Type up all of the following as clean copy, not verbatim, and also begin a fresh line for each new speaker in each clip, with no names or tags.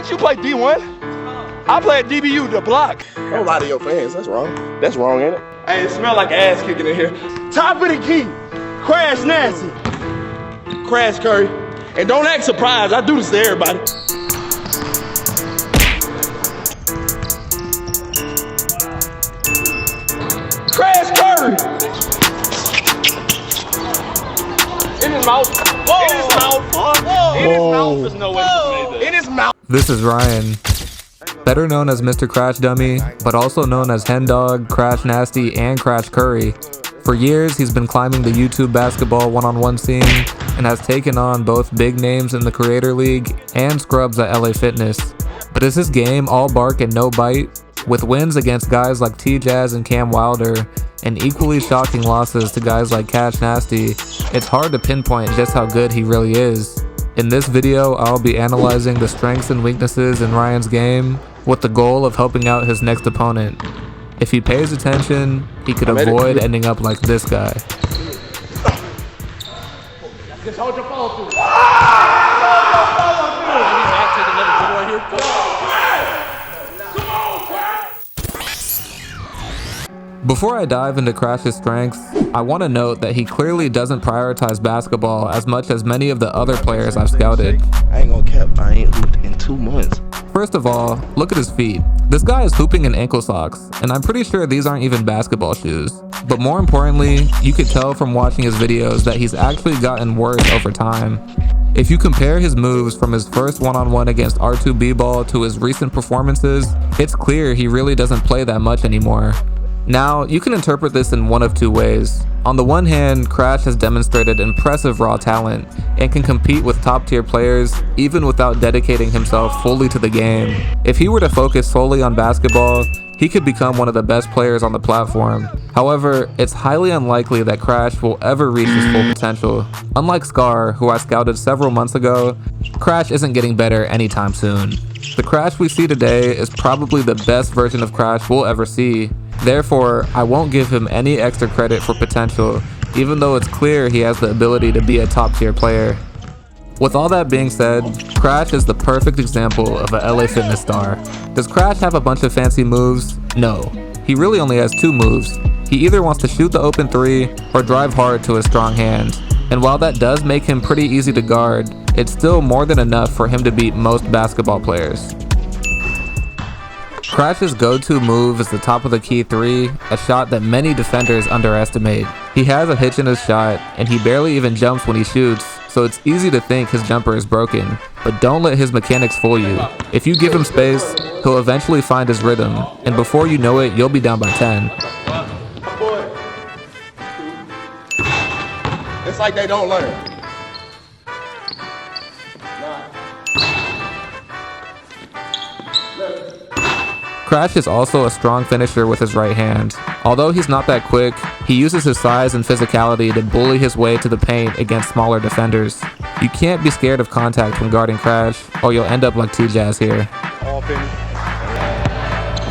What, you play D1? I play at DBU, the block.
Don't lie to your fans. That's wrong. That's wrong, ain't it?
Hey, it smell like ass kicking in here. Top of the key. Crash Nasty. Crash Curry. And don't act surprised. I do this to everybody. Crash Curry. In his mouth. Whoa. In his mouth. Whoa. In his mouth. There's no way to say that. In his mouth.
This is Ryan, better known as Mr. Crash Dummy, but also known as Hen Dog, Crash Nasty, and Crash Curry. For years, he's been climbing the YouTube basketball one-on-one scene and has taken on both big names in the Creator League and scrubs at LA Fitness. But is his game all bark and no bite? With wins against guys like T-Jazz and Cam Wilder, and equally shocking losses to guys like Cash Nasty, it's hard to pinpoint just how good he really is. In this video, I'll be analyzing the strengths and weaknesses in Ryan's game with the goal of helping out his next opponent. If he pays attention, he could avoid ending up like this guy.
Just hold your phone through.
Before I dive into Crash's strengths, I want to note that he clearly doesn't prioritize basketball as much as many of the other players I've scouted.
I ain't gonna cap, I ain't hooped in 2 months.
First of all, look at his feet. This guy is hooping in ankle socks, and I'm pretty sure these aren't even basketball shoes. But more importantly, you could tell from watching his videos that he's actually gotten worse over time. If you compare his moves from his first one-on-one against R2B-Ball to his recent performances, it's clear he really doesn't play that much anymore. Now, you can interpret this in one of two ways. On the one hand, Crash has demonstrated impressive raw talent and can compete with top-tier players even without dedicating himself fully to the game. If he were to focus solely on basketball, he could become one of the best players on the platform. However, it's highly unlikely that Crash will ever reach his full potential. Unlike Scar, who I scouted several months ago, Crash isn't getting better anytime soon. The Crash we see today is probably the best version of Crash we'll ever see. Therefore, I won't give him any extra credit for potential, even though it's clear he has the ability to be a top-tier player. With all that being said, Crash is the perfect example of a LA Fitness star. Does Crash have a bunch of fancy moves? No. He really only has 2 moves. He either wants to shoot the open 3 or drive hard to his strong hand. And while that does make him pretty easy to guard, it's still more than enough for him to beat most basketball players. Crash's go-to move is the top of the key 3, a shot that many defenders underestimate. He has a hitch in his shot, and he barely even jumps when he shoots, so it's easy to think his jumper is broken. But don't let his mechanics fool you. If you give him space, he'll eventually find his rhythm, and before you know it, you'll be down by 10.
It's like they don't learn.
Crash is also a strong finisher with his right hand. Although he's not that quick, he uses his size and physicality to bully his way to the paint against smaller defenders. You can't be scared of contact when guarding Crash, or you'll end up like T-Jazz here.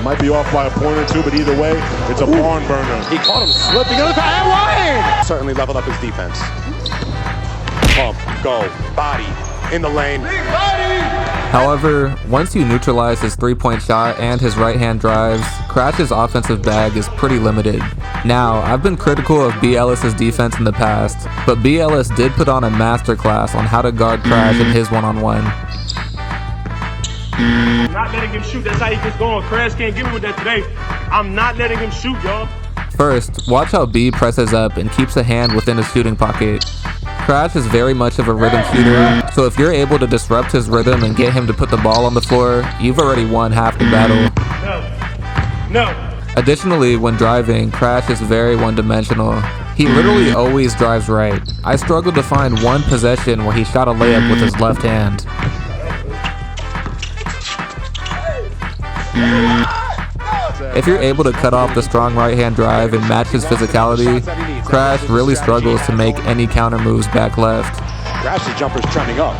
Might be off by a point or 2, but either way, it's a barn burner.
He caught him slipping on the and Ryan! Certainly leveled up his defense. Pump, go, body, in the lane.
However, once you neutralize his three-point shot and his right-hand drives, Crash's offensive bag is pretty limited. Now, I've been critical of B. Ellis's defense in the past, but B. Ellis did put on a masterclass on how to guard Crash in his one-on-one.
Not letting him shoot, that's how he gets going. Crash can't get me with that today. I'm not letting him shoot, y'all.
First, watch how B presses up and keeps a hand within his shooting pocket. Crash is very much of a rhythm shooter, so if you're able to disrupt his rhythm and get him to put the ball on the floor, you've already won half the battle.
No.
Additionally, when driving, Crash is very one-dimensional. He literally always drives right. I struggled to find one possession where he shot a layup with his left hand. If you're able to cut off the strong right-hand drive and match his physicality, Crash really struggles to make any counter moves back left.
Crash's jumper's trending up.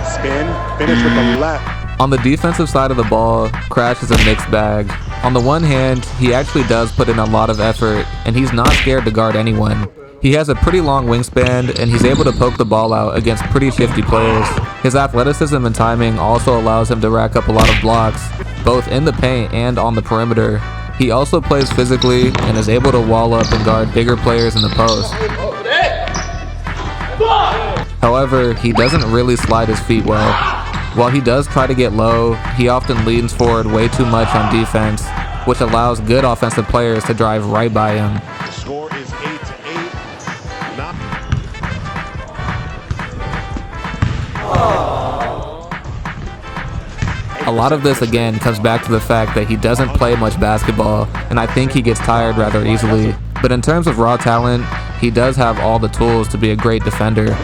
Spin, finish with the left.
On the defensive side of the ball, Crash is a mixed bag. On the one hand, he actually does put in a lot of effort, and he's not scared to guard anyone. He has a pretty long wingspan, and he's able to poke the ball out against pretty shifty players. His athleticism and timing also allows him to rack up a lot of blocks, both in the paint and on the perimeter. He also plays physically and is able to wall up and guard bigger players in the post. However, he doesn't really slide his feet well. While he does try to get low, he often leans forward way too much on defense, which allows good offensive players to drive right by him.
The score is 8-8.
A lot of this again comes back to the fact that he doesn't play much basketball, and I think he gets tired rather easily. But in terms of raw talent, he does have all the tools to be a great defender.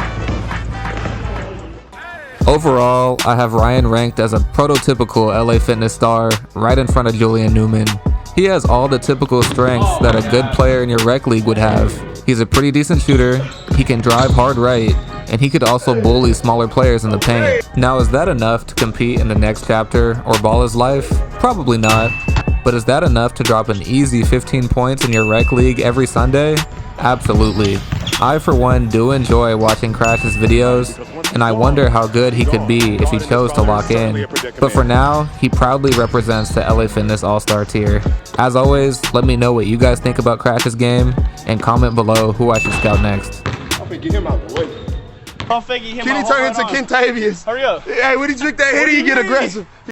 Overall, I have Ryan ranked as a prototypical LA Fitness star right in front of Julian Newman. He has all the typical strengths that a good player in your rec league would have. He's a pretty decent shooter, he can drive hard right, and he could also bully smaller players in the paint. Now, is that enough to compete in the next chapter or ball his life? Probably not. But is that enough to drop an easy 15 points in your rec league every Sunday? Absolutely. I, for one, do enjoy watching Crash's videos, and I wonder how good he could be if he chose to lock in. But for now, he proudly represents the LA Fitness All-Star tier. As always, let me know what you guys think about Crash's game, and comment below who I should scout next.
I'm gonna get him out the way.
I'm faking him.
Kenny turn into Kentavious.
Hurry up.
Hey, when he drink that hitty, he get aggressive.